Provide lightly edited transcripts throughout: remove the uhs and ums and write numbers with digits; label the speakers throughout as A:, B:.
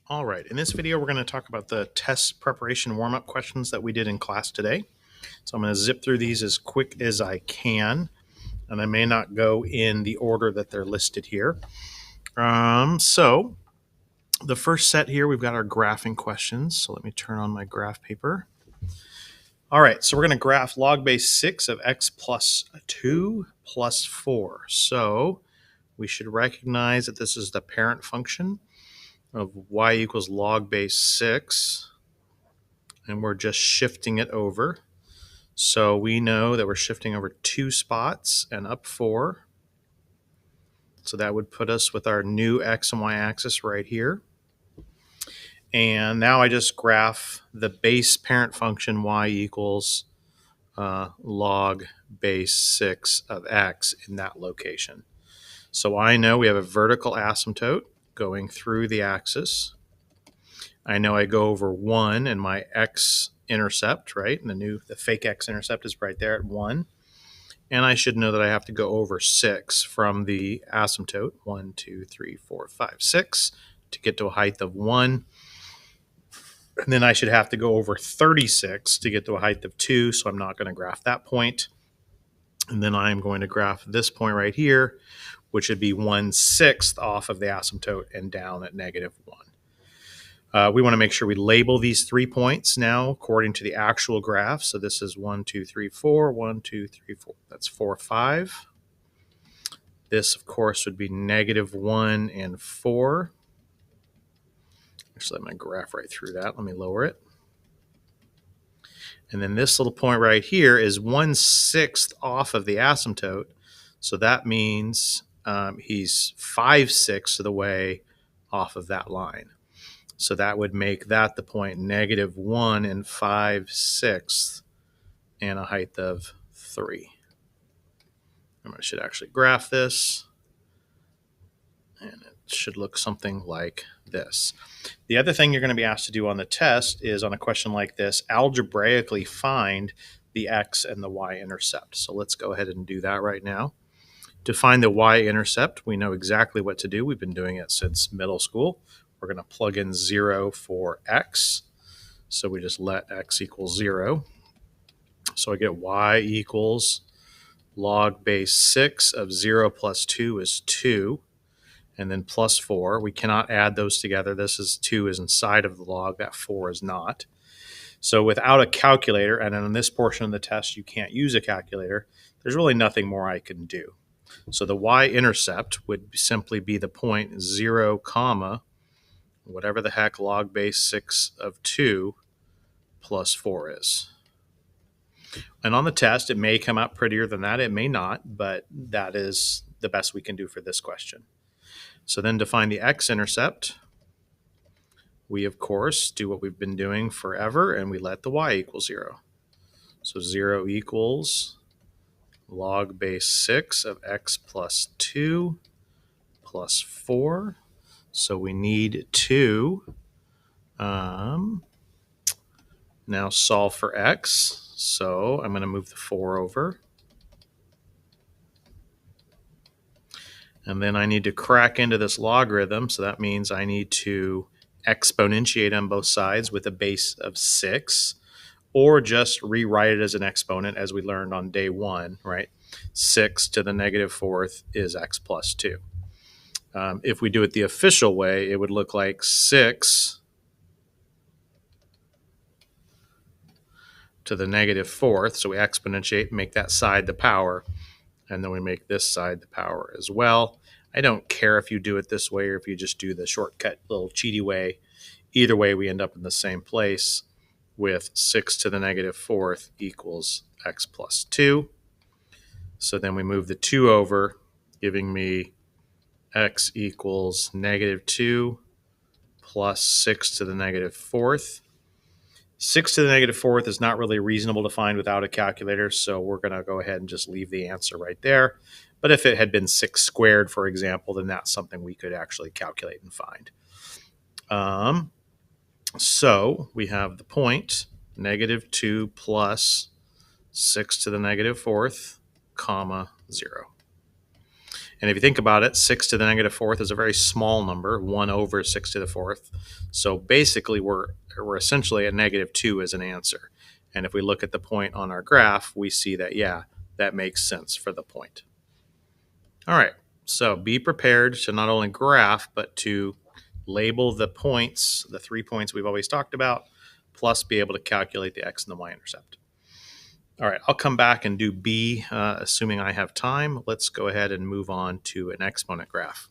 A: All right, in this video, we're going to talk about the test preparation warm-up questions that we did in class today. So I'm going to zip through these as quick as I can, and I may not go in the order that they're listed here. So the first set here, we've got our graphing questions. So let me turn on my graph paper. All right, so we're going to graph log base 6 of x plus 2 plus 4. So we should recognize that this is the parent function of y equals log base 6, and we're just shifting it over. So we know that we're shifting over 2 spots and up 4. So that would put us with our new x and y axis right here. And now I just graph the base parent function y equals log base 6 of x in that location. So I know we have a vertical asymptote going through the axis. I know I go over 1 and my x-intercept, right? And the fake x-intercept is right there at 1. And I should know that I have to go over 6 from the asymptote, 1, 2, 3, 4, 5, 6, to get to a height of 1. And then I should have to go over 36 to get to a height of 2, so I'm not going to graph that point. And then I'm going to graph this point right here, which would be 1/6 off of the asymptote and down at -1. We want to make sure we label these 3 points now according to the actual graph. So this is 1, 2, 3, 4, 1, 2, 3, 4. That's 4, 5. This, of course, would be -1 and 4. Actually, I'm going to graph right through that. Let me lower it. And then this little point right here is 1/6 off of the asymptote. So that means he's 5/6 of the way off of that line. So that would make that the point -1 and 5/6 and a height of 3. I should actually graph this, and it should look something like this. The other thing you're going to be asked to do on the test is, on a question like this, algebraically find the x and the y-intercept. So let's go ahead and do that right now. To find the y-intercept, we know exactly what to do. We've been doing it since middle school. We're going to plug in 0 for x. So we just let x equal 0. So I get y equals log base 6 of 0 plus 2 is 2. And then plus 4. We cannot add those together. This is 2 is inside of the log. That 4 is not. So without a calculator, and in this portion of the test you can't use a calculator, there's really nothing more I can do. So the y-intercept would simply be the point 0, comma, whatever the heck log base 6 of 2 plus 4 is. And on the test, it may come out prettier than that. It may not, but that is the best we can do for this question. So then to find the x-intercept, we, of course, do what we've been doing forever, and we let the y equal 0. So 0 equals log base 6 of x plus 2 plus 4. So we need to now solve for x. So I'm going to move the 4 over. And then I need to crack into this logarithm. So that means I need to exponentiate on both sides with a base of 6, or just rewrite it as an exponent as we learned on day 1, right? 6 to the -4th is x plus 2. If we do it the official way, it would look like 6 to the -4th. So we exponentiate, make that side the power, and then we make this side the power as well. I don't care if you do it this way or if you just do the shortcut little cheaty way. Either way, we end up in the same place with 6 to the -4th equals x plus 2. So then we move the 2 over, giving me x equals -2 plus 6 to the -4th. 6 to the -4th is not really reasonable to find without a calculator, so we're going to go ahead and just leave the answer right there. But if it had been 6 squared, for example, then that's something we could actually calculate and find. So we have the point -2 plus 6 to the -4th, comma 0. And if you think about it, 6 to the negative fourth is a very small number, 1 over 6 to the fourth. So basically, we're essentially at negative 2 as an answer. And if we look at the point on our graph, we see that, yeah, that makes sense for the point. All right, so be prepared to not only graph, but to label the points, the 3 points we've always talked about, plus be able to calculate the x and the y-intercept. All right, I'll come back and do B, assuming I have time. Let's go ahead and move on to an exponent graph.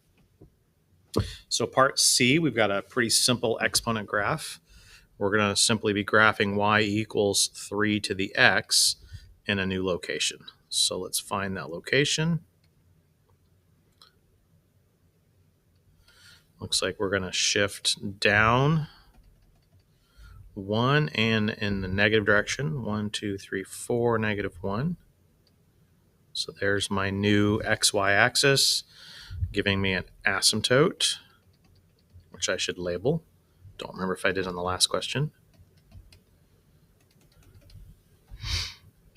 A: So part C, we've got a pretty simple exponent graph. We're going to simply be graphing y equals 3 to the x in a new location. So let's find that location. Looks like we're going to shift down 1 and in the negative direction. 1, 2, 3, 4, negative 1. So there's my new xy axis, giving me an asymptote, which I should label. Don't remember if I did on the last question.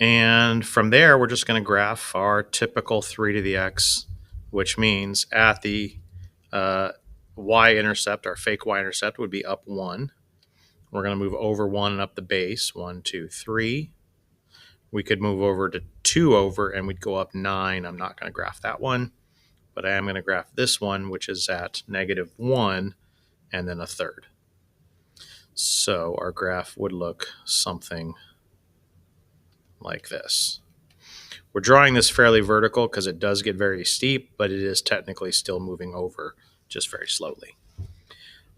A: And from there, we're just going to graph our typical 3 to the x, which means at the y-intercept, our fake y-intercept would be up 1. We're going to move over 1 and up the base, 1, 2, 3. We could move over to 2 over, and we'd go up 9. I'm not going to graph that one, but I am going to graph this one, which is at negative 1 and then a third. So our graph would look something like this. We're drawing this fairly vertical because it does get very steep, but it is technically still moving over just very slowly.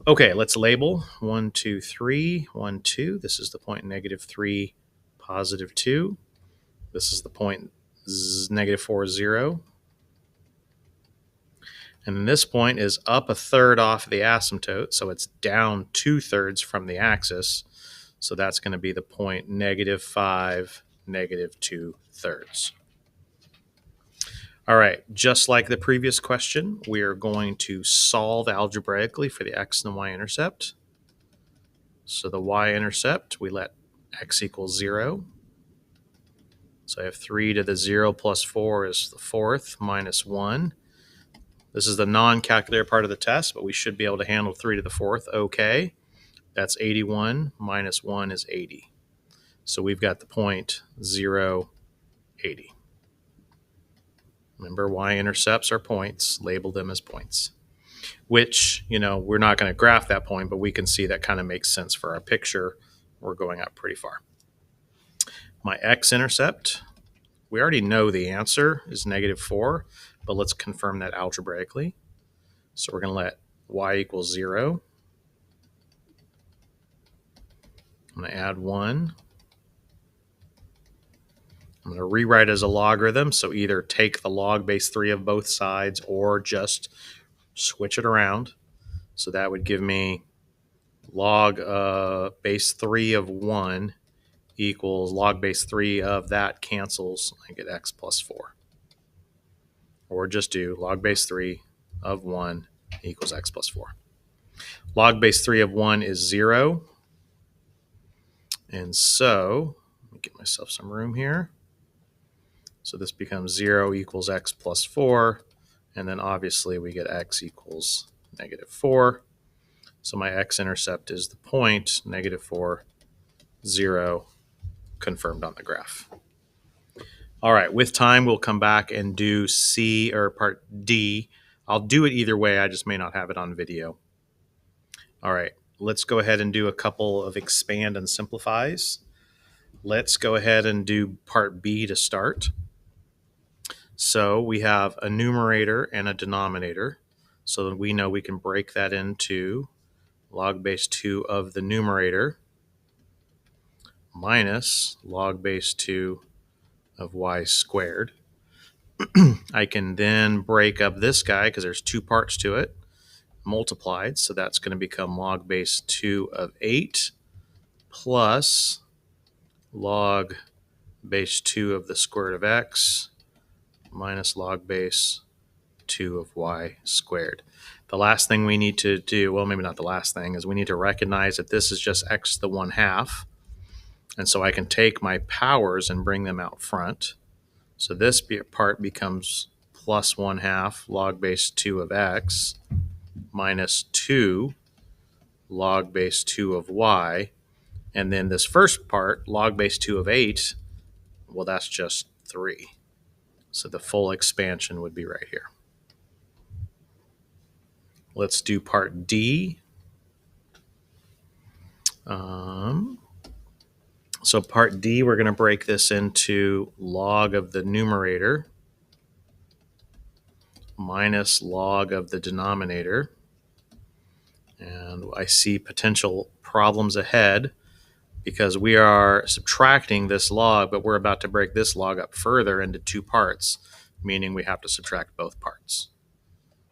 A: Okay, let's label 1, 2, 3, 1, 2. This is the point negative 3, positive 2. This is the point negative 4, 0. And then this point is up a third off the asymptote, so it's down 2/3 from the axis. So that's going to be the point negative 5, negative 2/3. All right, just like the previous question, we are going to solve algebraically for the x and the y-intercept. So the y-intercept, we let x equal 0. So I have 3 to the 0 plus 4 is the fourth, minus 1. This is the non-calculator part of the test, but we should be able to handle 3 to the fourth okay. That's 81, minus 1 is 80. So we've got the point 0, 80. Remember, y-intercepts are points. Label them as points. Which, we're not going to graph that point, but we can see that kind of makes sense for our picture. We're going up pretty far. My x-intercept, we already know the answer is negative 4, but let's confirm that algebraically. So we're going to let y equal 0. I'm going to add 1. I'm going to rewrite as a logarithm, so either take the log base 3 of both sides or just switch it around. So that would give me log base 3 of 1 equals log base 3 of that cancels. I get x plus 4. Or just do log base 3 of 1 equals x plus 4. Log base 3 of 1 is 0. And so, let me get myself some room here. So this becomes 0 equals x plus 4. And then obviously we get x equals negative 4. So my x-intercept is the point, negative 4, 0, confirmed on the graph. All right, with time, we'll come back and do C or part D. I'll do it either way. I just may not have it on video. All right, let's go ahead and do a couple of expand and simplifies. Let's go ahead and do part B to start. So we have a numerator and a denominator. So that we know we can break that into log base 2 of the numerator minus log base 2 of y squared. I can then break up this guy because there's 2 parts to it, multiplied. So that's going to become log base 2 of 8 plus log base 2 of the square root of x minus log base 2 of y squared. The last thing we need to do, well, maybe not the last thing, is we need to recognize that this is just x to the 1/2. And so I can take my powers and bring them out front. So this part becomes plus 1/2 log base 2 of x minus 2 log base 2 of y. And then this first part, log base 2 of 8, well, that's just 3. So the full expansion would be right here. Let's do part D. So part D, we're going to break this into log of the numerator minus log of the denominator. And I see potential problems ahead because we are subtracting this log, but we're about to break this log up further into 2 parts, meaning we have to subtract both parts.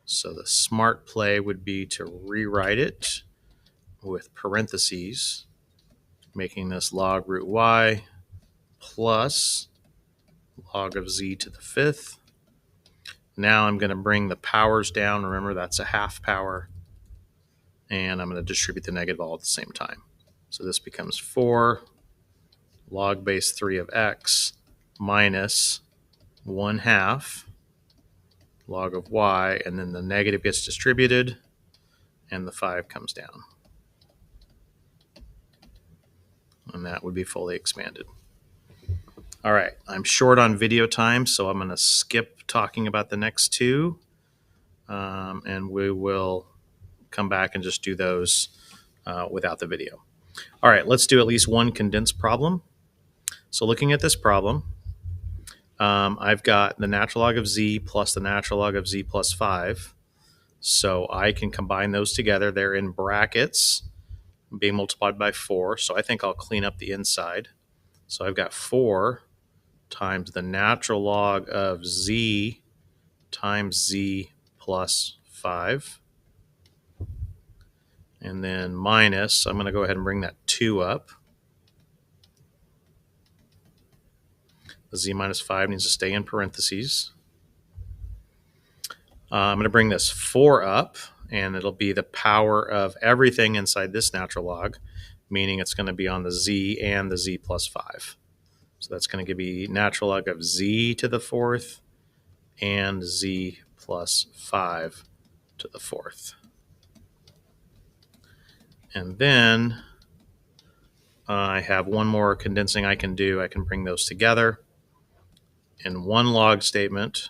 A: So the smart play would be to rewrite it with parentheses, making this log root y plus log of z to the 5th. Now I'm going to bring the powers down. Remember, that's a half power. And I'm going to distribute the negative all at the same time. So this becomes 4 log base 3 of x minus 1/2 log of y, and then the negative gets distributed, and the 5 comes down. And that would be fully expanded. All right, I'm short on video time, so I'm going to skip talking about the next 2, and we will come back and just do those without the video. All right, let's do at least one condensed problem. So looking at this problem, I've got the natural log of z plus the natural log of z plus 5. So I can combine those together. They're in brackets, being multiplied by 4. So I think I'll clean up the inside. So I've got 4 times the natural log of z times z plus 5. And then minus, I'm going to go ahead and bring that 2 up. The z minus 5 needs to stay in parentheses. I'm going to bring this 4 up, and it'll be the power of everything inside this natural log, meaning it's going to be on the z and the z plus 5. So that's going to give me natural log of z to the 4th and z plus 5 to the 4th. And then I have one more condensing I can do. I can bring those together in one log statement,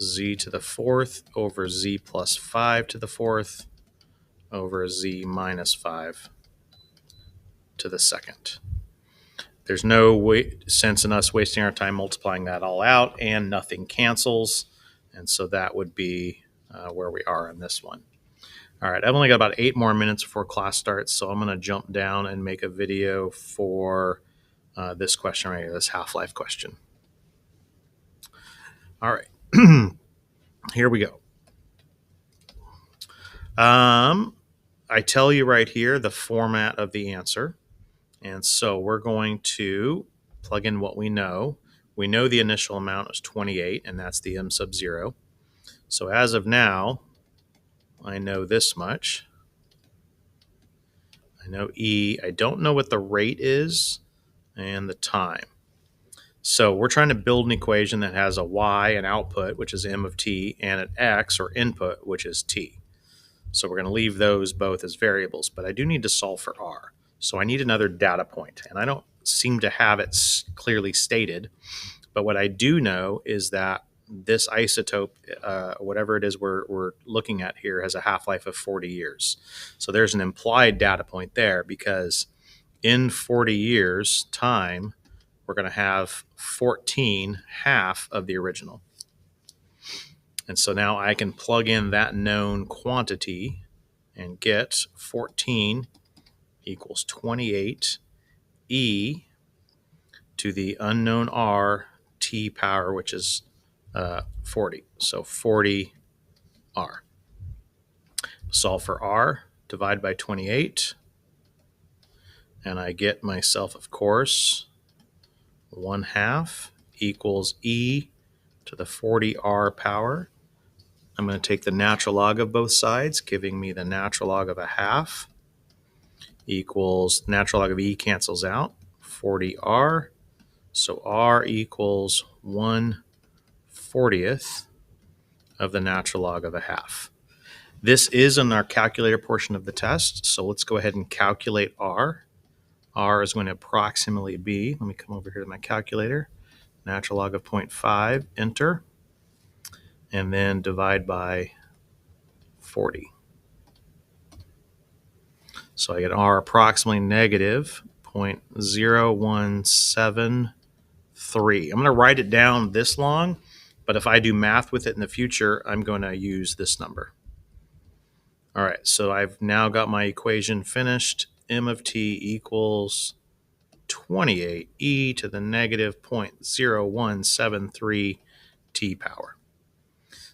A: z to the 4th over z plus 5 to the 4th over z minus 5 to the 2nd. There's no sense in us wasting our time multiplying that all out, and nothing cancels. And so that would be where we are on this one. All right, I've only got about 8 more minutes before class starts, so I'm going to jump down and make a video for this question right here, this half-life question. All right, here we go. I tell you right here the format of the answer. And so we're going to plug in what we know. We know the initial amount is 28, and that's the m sub 0. So as of now, I know this much. I know E. I don't know what the rate is and the time. So we're trying to build an equation that has a y, an output, which is m of t, and an x, or input, which is t. So we're going to leave those both as variables, but I do need to solve for r. So I need another data point, and I don't seem to have it clearly stated. But what I do know is that this isotope, whatever it is we're looking at here, has a half-life of 40 years. So there's an implied data point there, because in 40 years' time, we're going to have 14, half of the original. And so now I can plug in that known quantity and get 14 equals 28 e to the unknown r t power, which is 40. So 40 r. Solve for r, divide by 28, and I get myself, of course, 1/2 equals e to the 40r power. I'm going to take the natural log of both sides, giving me the natural log of 1/2 equals natural log of e cancels out, 40r. So r equals 1/40 40th of the natural log of a half. This is in our calculator portion of the test, so let's go ahead and calculate R. R is going to approximately be, let me come over here to my calculator, natural log of 0.5, enter, and then divide by 40. So I get R approximately negative 0.0173. I'm going to write it down this long, but if I do math with it in the future, I'm going to use this number. All right, so I've now got my equation finished. M of t equals 28 e to the negative 0.0173 t power.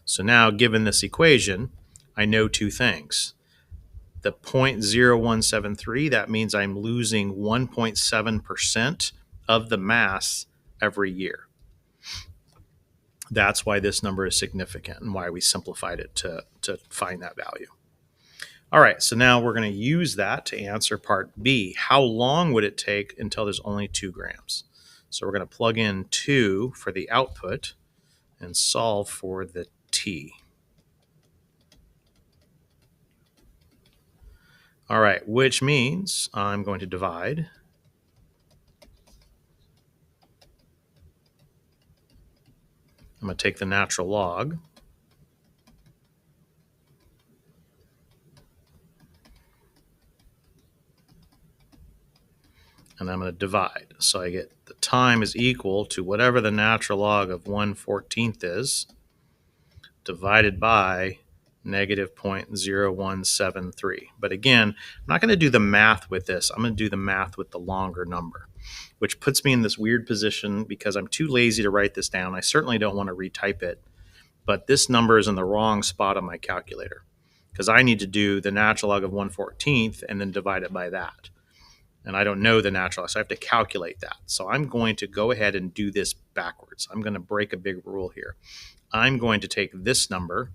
A: So now, given this equation, I know two things. The 0.0173, that means I'm losing 1.7% of the mass every year. That's why this number is significant and why we simplified it to find that value. All right, so now we're going to use that to answer part B. How long would it take until there's only 2 grams? So we're going to plug in 2 for the output and solve for the t. All right, which means I'm going to divide. I'm going to take the natural log. And I'm going to divide. So I get the time is equal to whatever the natural log of 1/14 is, divided by negative 0.0173. But again, I'm not going to do the math with this. I'm going to do the math with the longer number, which puts me in this weird position because I'm too lazy to write this down. I certainly don't want to retype it, but this number is in the wrong spot on my calculator because I need to do the natural log of 1/14 and then divide it by that. And I don't know the natural log, so I have to calculate that. So I'm going to go ahead and do this backwards. I'm going to break a big rule here. I'm going to take this number,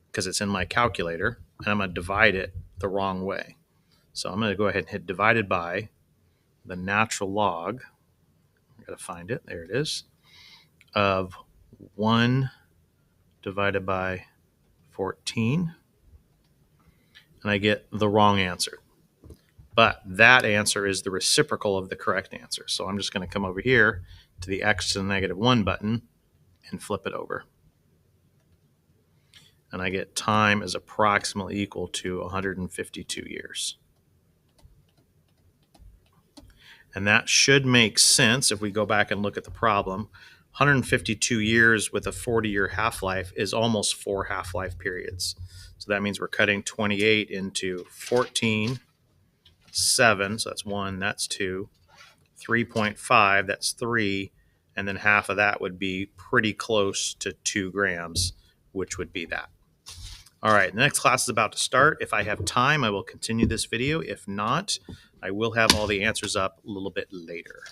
A: because it's in my calculator, and I'm going to divide it the wrong way. So I'm going to go ahead and hit divided by the natural log. I've got to find it. There it is. Of 1 divided by 14. And I get the wrong answer. But that answer is the reciprocal of the correct answer. So I'm just going to come over here to the x to the negative 1 button and flip it over. And I get time is approximately equal to 152 years. And that should make sense if we go back and look at the problem. 152 years with a 40-year half-life is almost 4 half-life periods. So that means we're cutting 28 into 14, 7, so that's 1, that's 2, 3.5, that's 3, and then half of that would be pretty close to 2 grams, which would be that. All right, the next class is about to start. If I have time, I will continue this video. If not, I will have all the answers up a little bit later.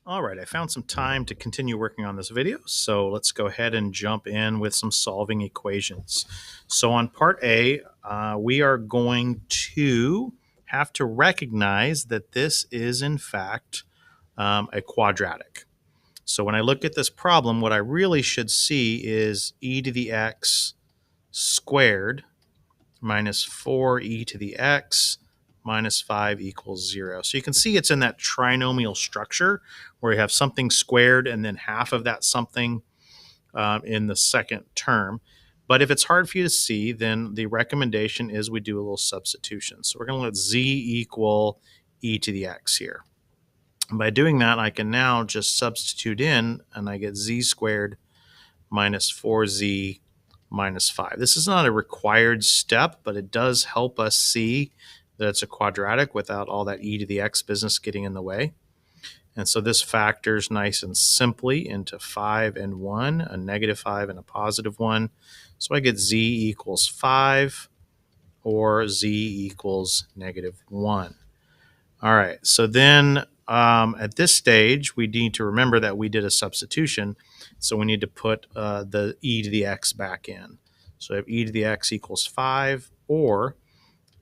A: All right, I found some time to continue working on this video, so let's go ahead and jump in with some solving equations. So on part A, we are going to have to recognize that this is, in fact, a quadratic. So when I look at this problem, what I really should see is e to the x squared minus 4e to the x minus 5 equals 0. So you can see it's in that trinomial structure where you have something squared and then half of that something in the second term. But if it's hard for you to see, then the recommendation is we do a little substitution. So we're going to let z equal e to the x here. And by doing that, I can now just substitute in, and I get z squared minus 4z minus 5. This is not a required step, but it does help us see that it's a quadratic without all that e to the x business getting in the way. And so this factors nice and simply into 5 and 1, a negative 5 and a positive 1. So I get z equals 5 or z equals negative 1. All right, so then at this stage, we need to remember that we did a substitution. So we need to put the e to the x back in. So we have e to the x equals 5 or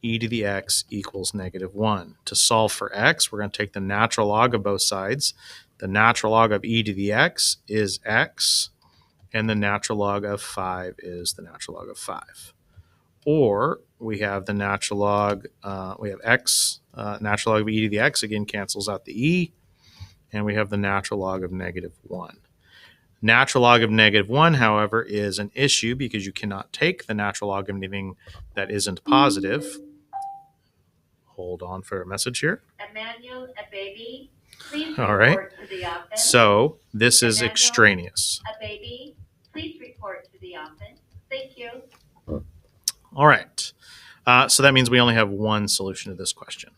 A: e to the x equals negative 1. To solve for x, we're going to take the natural log of both sides. The natural log of e to the x is x, and the natural log of 5 is the natural log of 5. Or we have the natural log, we have x, natural log of e to the x, again, cancels out the e, and we have the natural log of -1. Natural log of -1, however, is an issue because you cannot take the natural log of anything that isn't positive. Hold on for a message here.
B: Emmanuel, a baby, please
A: All right.
B: report to the office.
A: So this is
B: Emmanuel,
A: extraneous.
B: a baby, please report to the office. Thank you.
A: All right. So that means we only have one solution to this question.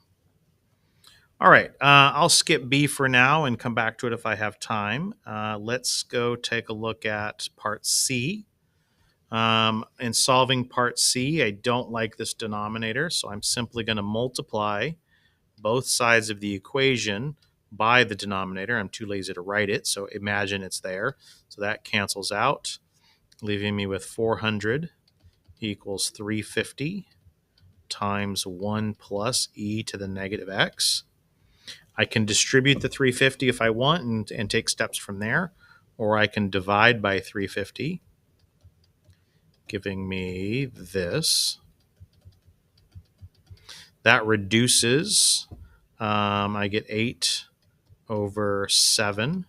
A: All right. I'll skip B for now and come back to it if I have time. Let's go take a look at part C. In solving part C, I don't like this denominator, so I'm simply going to multiply both sides of the equation by the denominator. I'm too lazy to write it, so imagine it's there. So that cancels out, leaving me with 400 equals 350 times 1 plus e to the negative x. I can distribute the 350 if I want and take steps from there, or I can divide by 350, giving me this. That reduces, I get 8 over 7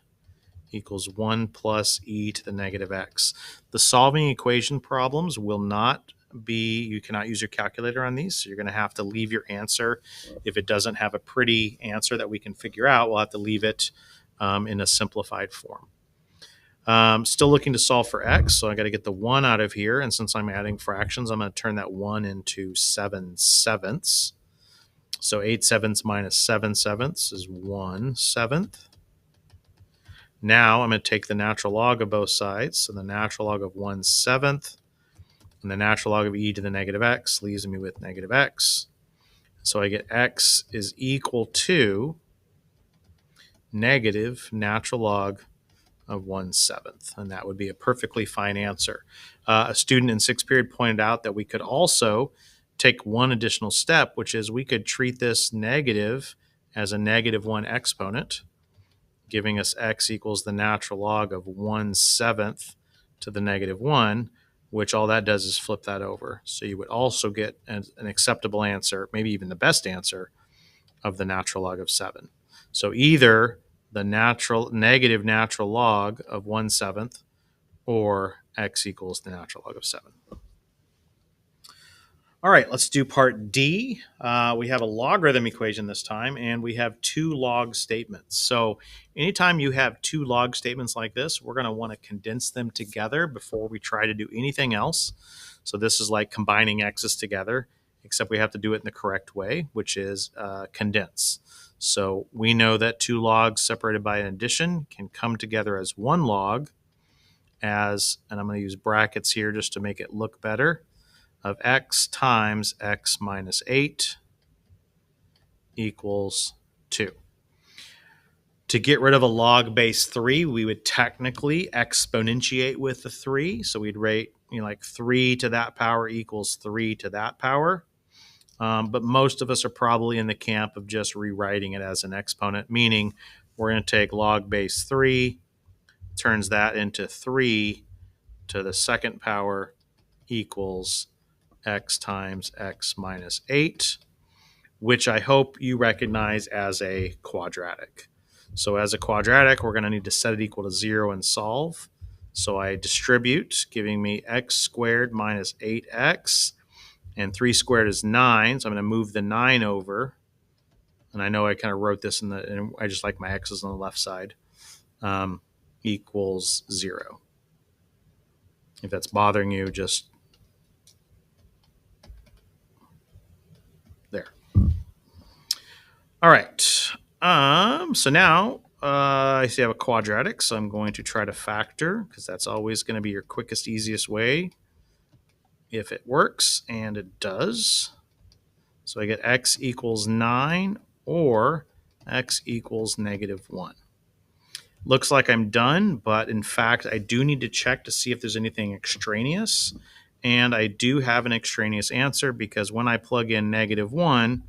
A: equals 1 plus e to the negative x. The solving equation problems will not be, you cannot use your calculator on these, so you're going to have to leave your answer. If it doesn't have a pretty answer that we can figure out, we'll have to leave it in a simplified form. Still looking to solve for x, so I got to get the 1 out of here, and since I'm adding fractions, I'm going to turn that 1 into 7/7. So 8/7 minus 7/7 is 1/7. Now I'm going to take the natural log of both sides, so the natural log of 1/7 and the natural log of e to the negative x leaves me with negative x. So I get x is equal to negative natural log of 1/7, and that would be a perfectly fine answer. A student in 6th period pointed out that we could also take one additional step, which is we could treat this negative as a -1 exponent, giving us x equals the natural log of 1/7 to the -1, which all that does is flip that over. So you would also get an acceptable answer, maybe even the best answer, of the natural log of 7. So either the negative natural log of 1/7 or x equals the natural log of 7. All right, let's do part D. We have a logarithm equation this time, and we have 2 log statements. So anytime you have 2 log statements like this, we're going to want to condense them together before we try to do anything else. So this is like combining x's together, except we have to do it in the correct way, which is condense. So we know that 2 logs separated by an addition can come together as 1 log as, and I'm going to use brackets here just to make it look better, of x times x minus 8 equals 2. To get rid of a log base 3, we would technically exponentiate with the 3. So we'd rate, like 3 to that power equals 3 to that power. But most of us are probably in the camp of just rewriting it as an exponent, meaning we're going to take log base 3, turns that into 3 to the 2nd power equals x times x minus 8, which I hope you recognize as a quadratic. So as a quadratic, we're going to need to set it equal to 0 and solve. So I distribute, giving me x squared minus 8x, and 3 squared is 9, so I'm going to move the 9 over. And I know I kind of wrote this and I just like my x's on the left side, equals 0. If that's bothering you, just there. All right. So now I see I have a quadratic, so I'm going to try to factor because that's always going to be your quickest, easiest way if it works, and it does. So I get x equals 9 or x equals -1. Looks like I'm done, but in fact, I do need to check to see if there's anything extraneous. And I do have an extraneous answer because when I plug in -1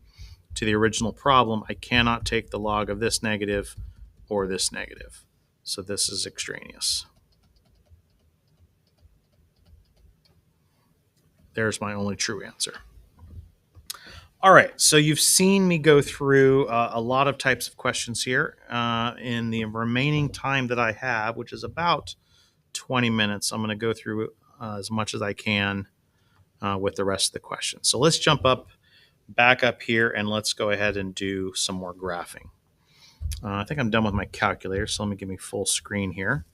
A: to the original problem, I cannot take the log of this negative or this negative. So this is extraneous. There's my only true answer. All right, so you've seen me go through a lot of types of questions here. In the remaining time that I have, which is about 20 minutes, I'm going to go through as much as I can with the rest of the questions. So let's jump back up here, and let's go ahead and do some more graphing. I think I'm done with my calculator, so let me give me full screen here.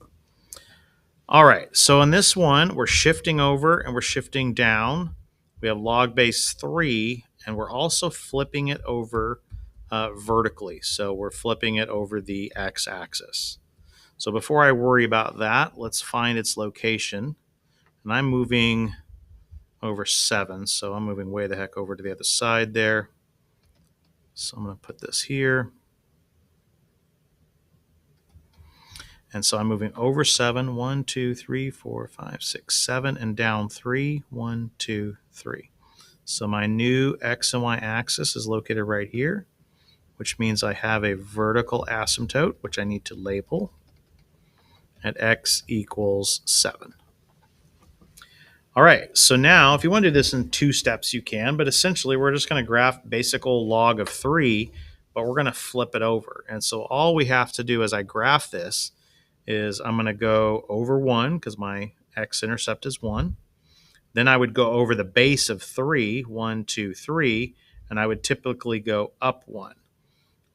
A: All right, so in this one, we're shifting over and we're shifting down. We have log base 3, and we're also flipping it over vertically. So we're flipping it over the x-axis. So before I worry about that, let's find its location. And I'm moving over 7, so I'm moving way the heck over to the other side there. So I'm going to put this here. And so I'm moving over 7, 1, 2, 3, 4, 5, 6, 7, and down 3, 1, 2, 3. So my new x and y axis is located right here, which means I have a vertical asymptote, which I need to label at x equals 7. All right, so now if you want to do this in 2 steps, you can, but essentially we're just going to graph basic old log of 3, but we're going to flip it over. And so all we have to do as I graph this is I'm going to go over 1 because my x-intercept is 1. Then I would go over the base of 3, 1, 2, 3, and I would typically go up 1.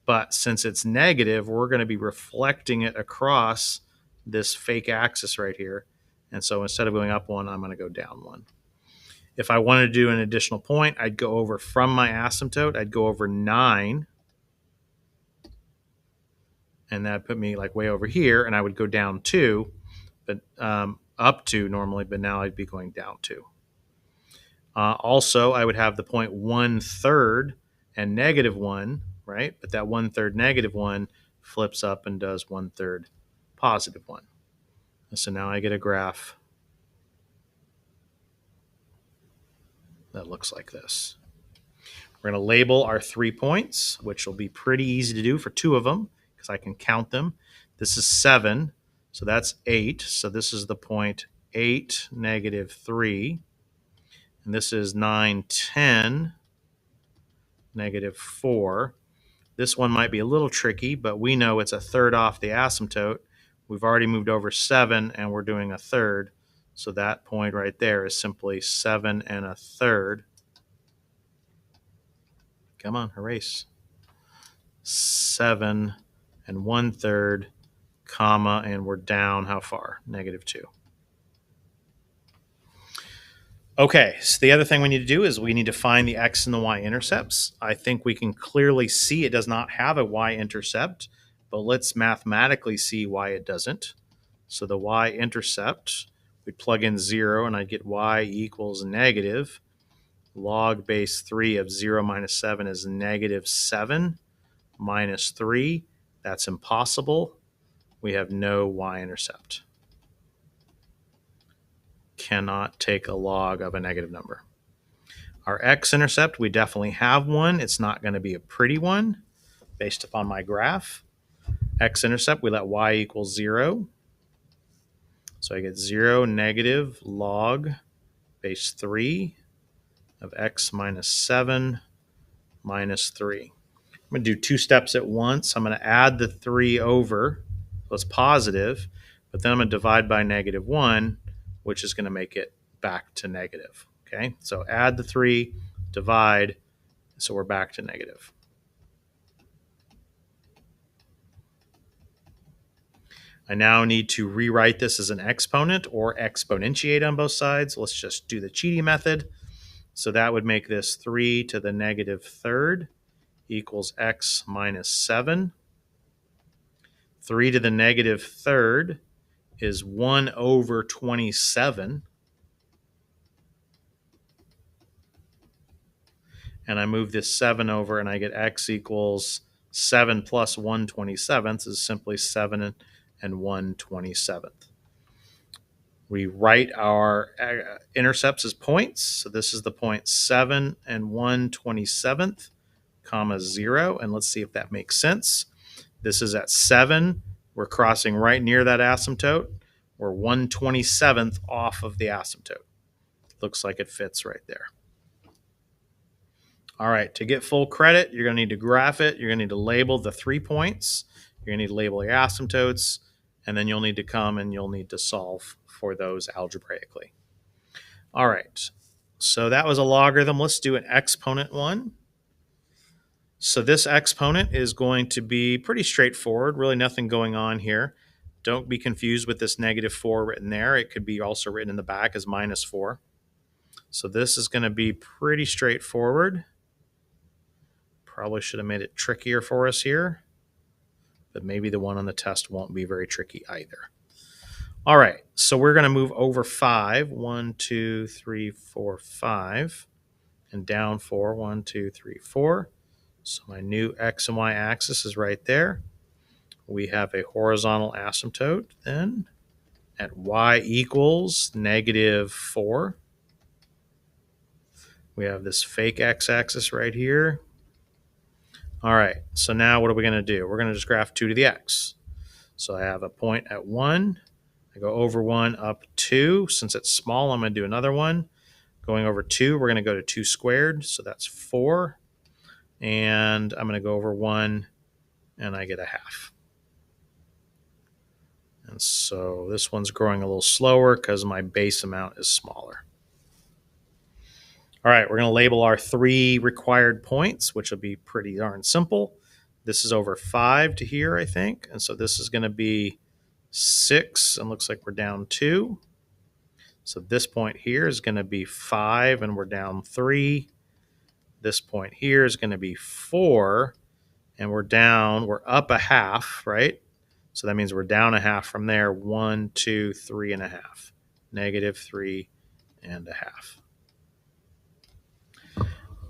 A: But since it's negative, we're going to be reflecting it across this fake axis right here. And so instead of going up 1, I'm going to go down 1. If I wanted to do an additional point, I'd go over from my asymptote, I'd go over 9. And that put me like way over here, and I would go down 2, but up 2 normally, but now I'd be going down 2. Also, I would have the point 1/3 and negative 1, right? But that 1/3 negative 1 flips up and does 1/3 positive 1. And so now I get a graph that looks like this. We're going to label our 3 points, which will be pretty easy to do for 2 of them because I can count them. This is 7, so that's 8. So this is the point 8, negative 3. And this is 9, 10, negative 4. This one might be a little tricky, but we know it's 1/3 off the asymptote. We've already moved over 7, and we're doing 1/3. So that point right there is simply 7 1/3. Come on, erase. 7 1/3, comma, and we're down how far? Negative 2. Okay, so the other thing we need to do is we need to find the x and the y intercepts. I think we can clearly see it does not have a y intercept, but let's mathematically see why it doesn't. So the y intercept, we'd plug in 0, and I'd get y equals negative. Log base 3 of 0 minus 7 is negative 7 minus 3. That's impossible. We have no y-intercept. Cannot take a log of a negative number. Our x-intercept, we definitely have one. It's not going to be a pretty one based upon my graph. X-intercept, we let y equal 0. So I get 0 negative log base 3 of x minus 7 minus 3. I'm going to do 2 steps at once. I'm going to add the 3 over, so it's positive, but then I'm going to divide by negative 1, which is going to make it back to negative. Okay, so add the 3, divide, so we're back to negative. I now need to rewrite this as an exponent or exponentiate on both sides. Let's just do the Cheaty method. So that would make this 3 to the negative 3rd equals x minus 7. 3 to the negative 3rd is 1 over 27. And I move this 7 over, and I get x equals 7 plus 1/27 is simply 7 and 1/27. We write our intercepts as points. So this is the point 7 and 1/27, comma 0. And let's see if that makes sense. This is at 7. We're crossing right near that asymptote. We're 1/27th off of the asymptote. Looks like it fits right there. All right, to get full credit, you're going to need to graph it. You're going to need to label the 3 points. You're going to need to label your asymptotes, and then you'll need to come and you'll need to solve for those algebraically. All right, so that was a logarithm. Let's do an exponent one. So this exponent is going to be pretty straightforward, really nothing going on here. Don't be confused with this -4 written there. It could be also written in the back as -4. So this is going to be pretty straightforward. Probably should have made it trickier for us here, but maybe the one on the test won't be very tricky either. All right, so we're going to move over 5. 1, 2, 3, 4, 5, and down 4. 1, 2, 3, 4. So my new x and y axis is right there. We have a horizontal asymptote then at y equals -4. We have this fake x-axis right here. All right, so now what are we going to do? We're going to just graph 2 to the x. So I have a point at 1. I go over 1 up 2. Since it's small, I'm going to do another one. Going over 2, we're going to go to 2 squared, so that's 4. And I'm going to go over 1, and I get a half. And so this one's growing a little slower because my base amount is smaller. All right, we're going to label our 3 required points, which will be pretty darn simple. This is over 5 to here, I think. And so this is going to be 6, and looks like we're down 2. So this point here is going to be 5, and we're down 3. This point here is going to be 4, and we're up a half, right? So that means we're down a half from there. 1, 2, 3 and a half. -3 and a half.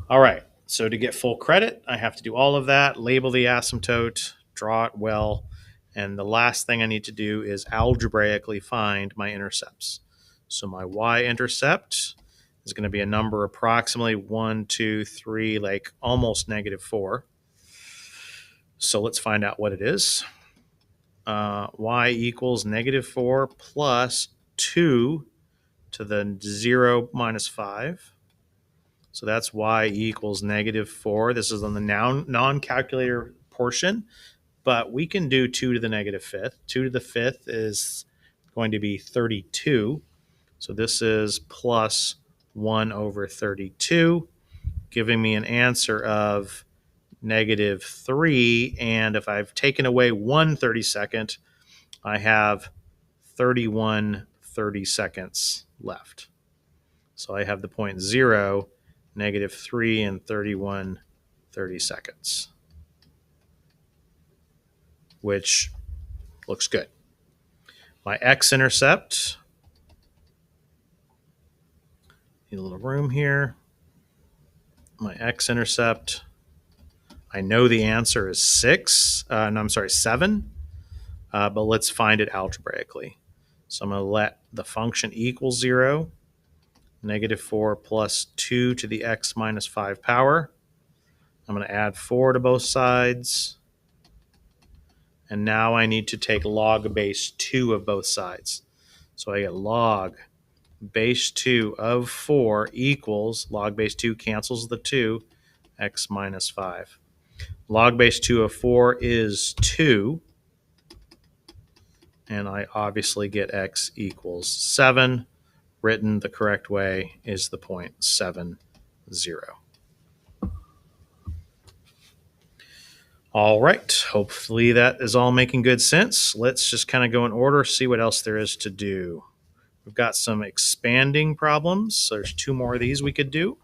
A: All right, so to get full credit, I have to do all of that, label the asymptote, draw it well, and the last thing I need to do is algebraically find my intercepts. So my y-intercept is going to be a number approximately 1, 2, 3, like almost -4. So let's find out what it is. Y equals -4 plus 2 to the 0 minus 5. So that's y equals -4. This is on the non-calculator portion, but we can do 2 to the -5th. 2 to the 5th is going to be 32. So this is plus 1 over 32, giving me an answer of -3. And if I've taken away 1 32nd, I have 31 32nds left. So I have the point 0, -3, and 31 32nds, which looks good. My x-intercept, need a little room here. My x-intercept, I know the answer is 7, but let's find it algebraically. So I'm going to let the function equal 0, -4 plus 2 to the x minus 5 power. I'm going to add 4 to both sides. And now I need to take log base 2 of both sides. So I get log base 2 of 4 equals, log base 2 cancels the 2, x minus 5. Log base 2 of 4 is 2. And I obviously get x equals 7. Written the correct way is the 0.70. All right, hopefully that is all making good sense. Let's just kind of go in order, see what else there is to do. We've got some expanding problems. So there's 2 more of these we could do.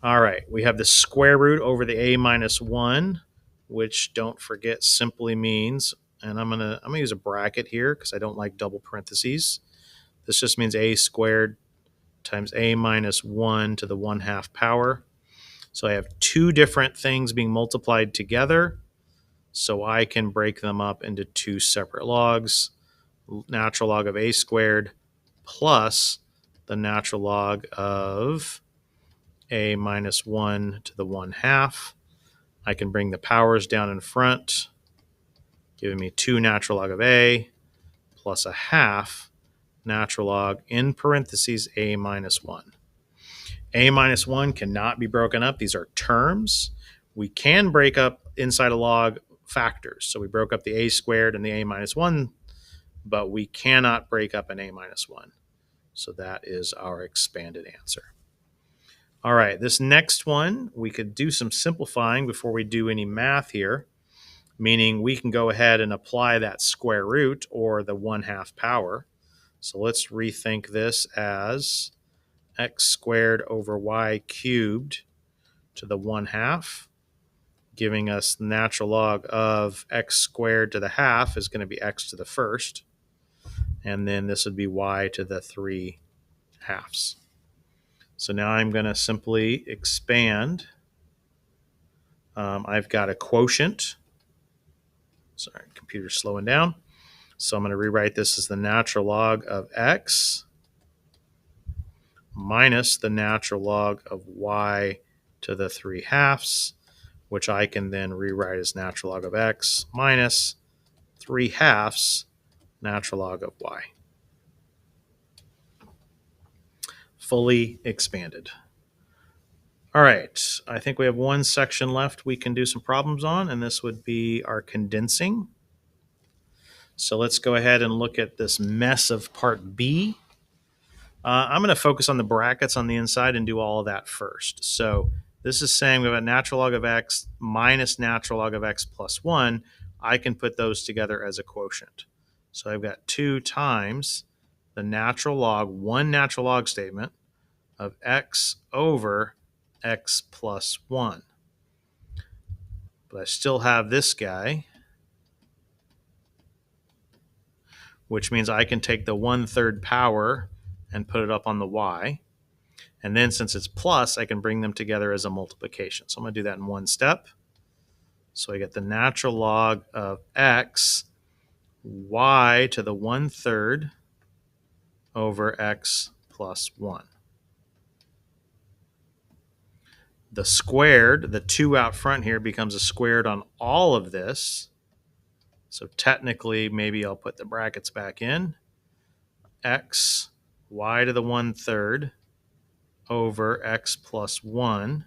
A: All right, we have the square root over the a minus 1, which, don't forget, simply means, and I'm gonna use a bracket here because I don't like double parentheses. This just means a squared times a minus 1 to the 1/2 power. So I have 2 different things being multiplied together, so I can break them up into 2 separate logs. Natural log of a squared plus the natural log of a minus 1 to the 1/2. I can bring the powers down in front. giving me 2 natural log of a plus a half natural log in parentheses a minus 1. A minus 1 cannot be broken up. These are terms. We can break up inside a log factors. So we broke up the a squared and the a minus 1, but we cannot break up an a minus 1. So that is our expanded answer. All right, this next one, we could do some simplifying before we do any math here, meaning we can go ahead and apply that square root or the 1/2 power. So let's rethink this as x squared over y cubed to the 1/2, giving us the natural log of x squared to the half is going to be x to the first. And then this would be y to the 3/2. So now I'm going to simply expand. I've got a quotient. Sorry, computer's slowing down. So I'm going to rewrite this as the natural log of x minus the natural log of y to the 3/2, which I can then rewrite as natural log of x minus 3/2 natural log of y. Fully expanded. All right, I think we have one section left we can do some problems on, and this would be our condensing. So let's go ahead and look at this mess of part B. I'm going to focus on the brackets on the inside and do all of that first. So this is saying we have a natural log of x minus natural log of x plus 1. I can put those together as a quotient. So I've got 2 times the natural log, one natural log statement of x over x plus 1. But I still have this guy, which means I can take the 1/3 power and put it up on the y. And then since it's plus, I can bring them together as a multiplication. So I'm going to do that in one step. So I get the natural log of x, y to the 1/3 over x plus 1. The squared, the 2 out front here, becomes a squared on all of this. So technically, maybe I'll put the brackets back in. X, y to the 1/3 over x plus 1.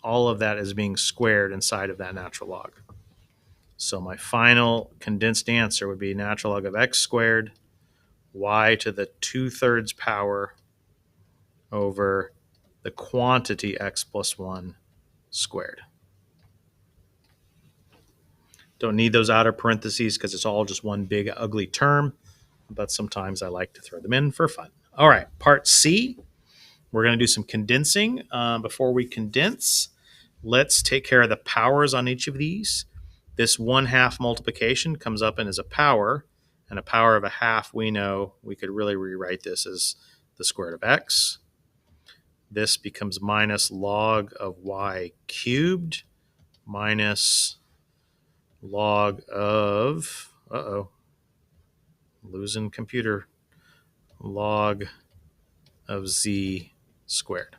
A: All of that is being squared inside of that natural log. So my final condensed answer would be natural log of x squared, y to the 2/3 power over the quantity x plus 1 squared. Don't need those outer parentheses because it's all just one big ugly term, but sometimes I like to throw them in for fun. All right, part C, we're going to do some condensing. Before we condense, let's take care of the powers on each of these. This 1/2 multiplication comes up and is a power, and a power of a half, we know we could really rewrite this as the square root of x. This becomes minus log of y cubed minus log of, losing computer, log of z squared.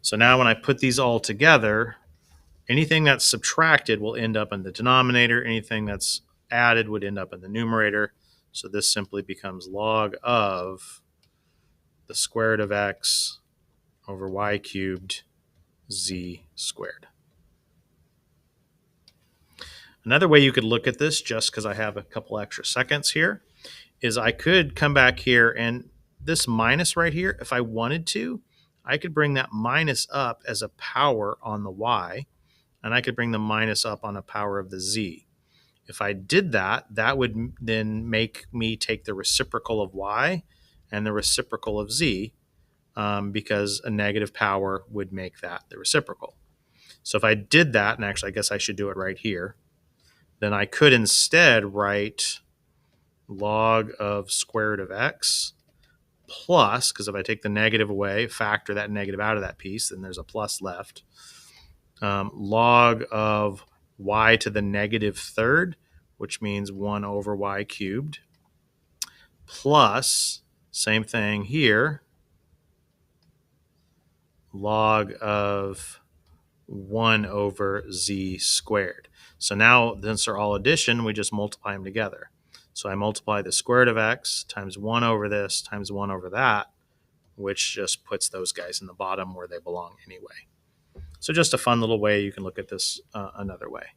A: So now when I put these all together, anything that's subtracted will end up in the denominator. Anything that's added would end up in the numerator. So this simply becomes log of the square root of x over y cubed z squared. Another way you could look at this, just because I have a couple extra seconds here, is I could come back here and this minus right here, if I wanted to, I could bring that minus up as a power on the y, and I could bring the minus up on a power of the z. If I did that, that would then make me take the reciprocal of y and the reciprocal of z, because a negative power would make that the reciprocal. So if I did that, and actually I guess I should do it right here, then I could instead write log of square root of x plus, because if I take the negative away, factor that negative out of that piece, then there's a plus left, log of y to the negative 1/3, which means 1 over y cubed, plus, same thing here, log of 1 over z squared. So now, since they're all addition, we just multiply them together. So I multiply the square root of x times 1 over this times 1 over that, which just puts those guys in the bottom where they belong anyway. So just a fun little way you can look at this another way.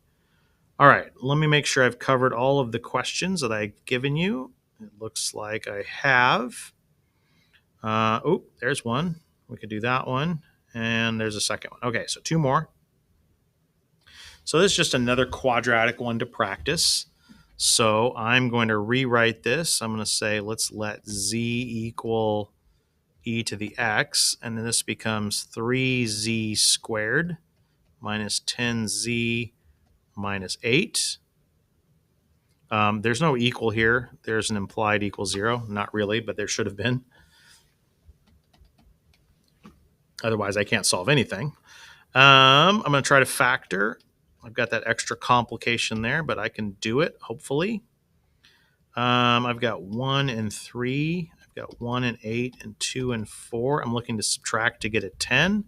A: All right, let me make sure I've covered all of the questions that I've given you. It looks like I have. Oh, there's one. We could do that one. And there's a second one. Okay, so 2 more. So this is just another quadratic one to practice. So I'm going to rewrite this. I'm going to say, let's let z equal e to the x. And then this becomes 3z squared minus 10z minus 8. There's no equal here. There's an implied equal 0. Not really, but there should have been. Otherwise, I can't solve anything. I'm going to try to factor. I've got that extra complication there, but I can do it, hopefully. I've got 1 and 3. I've got 1 and 8 and 2 and 4. I'm looking to subtract to get a 10.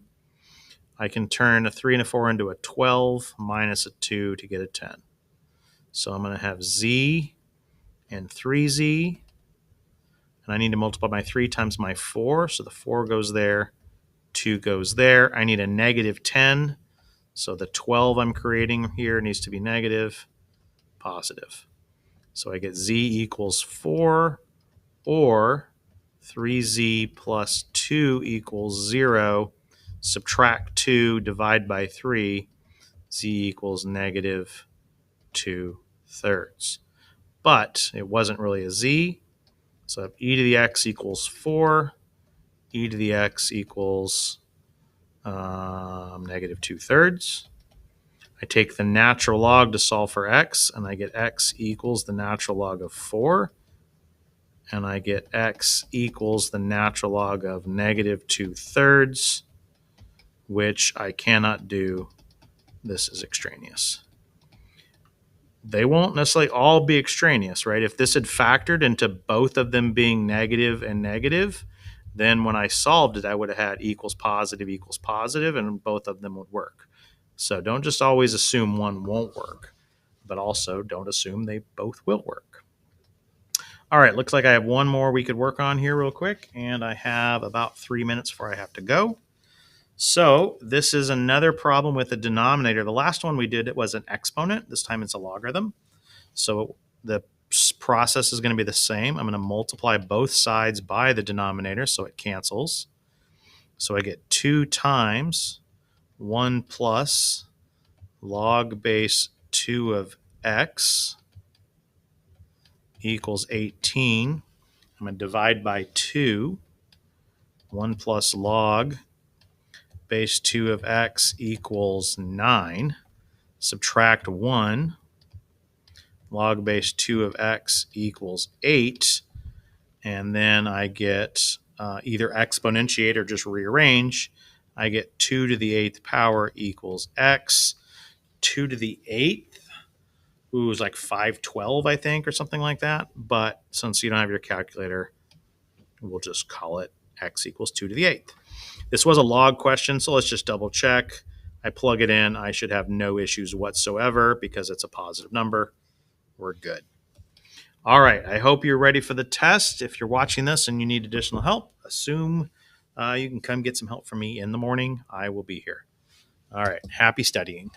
A: I can turn a 3 and a 4 into a 12 minus a 2 to get a 10. So I'm going to have z and 3z. And I need to multiply my 3 times my 4. So the 4 goes there. 2 goes there. I need a negative 10. So the 12 I'm creating here needs to be negative, positive. So I get z equals 4 or 3z plus 2 equals 0. Subtract 2, divide by 3. Z equals negative 2/3. But it wasn't really a z. So I have e to the x equals 4. E to the x equals negative 2/3. I take the natural log to solve for x, and I get x equals the natural log of 4. And I get x equals the natural log of negative 2/3, which I cannot do. This is extraneous. They won't necessarily all be extraneous, right? If this had factored into both of them being negative and negative, then when I solved it, I would have had equals positive, and both of them would work. So don't just always assume one won't work, but also don't assume they both will work. All right, looks like I have one more we could work on here real quick, and I have about 3 minutes before I have to go. So this is another problem with the denominator. The last one we did, it was an exponent. This time it's a logarithm. So the process is going to be the same. I'm going to multiply both sides by the denominator so it cancels. So I get 2 times 1 plus log base 2 of x equals 18. I'm going to divide by 2. 1 plus log base 2 of x equals 9. Subtract 1. Log base 2 of x equals 8. And then I get either exponentiate or just rearrange. I get 2 to the 8th power equals x. 2 to the 8th, ooh, is like 512, I think, or something like that. But since you don't have your calculator, we'll just call it x equals 2 to the 8th. This was a log question, so let's just double check. I plug it in. I should have no issues whatsoever because it's a positive number. We're good. All right, I hope you're ready for the test. If you're watching this and you need additional help, assume you can come get some help from me in the morning. I will be here. All right, happy studying.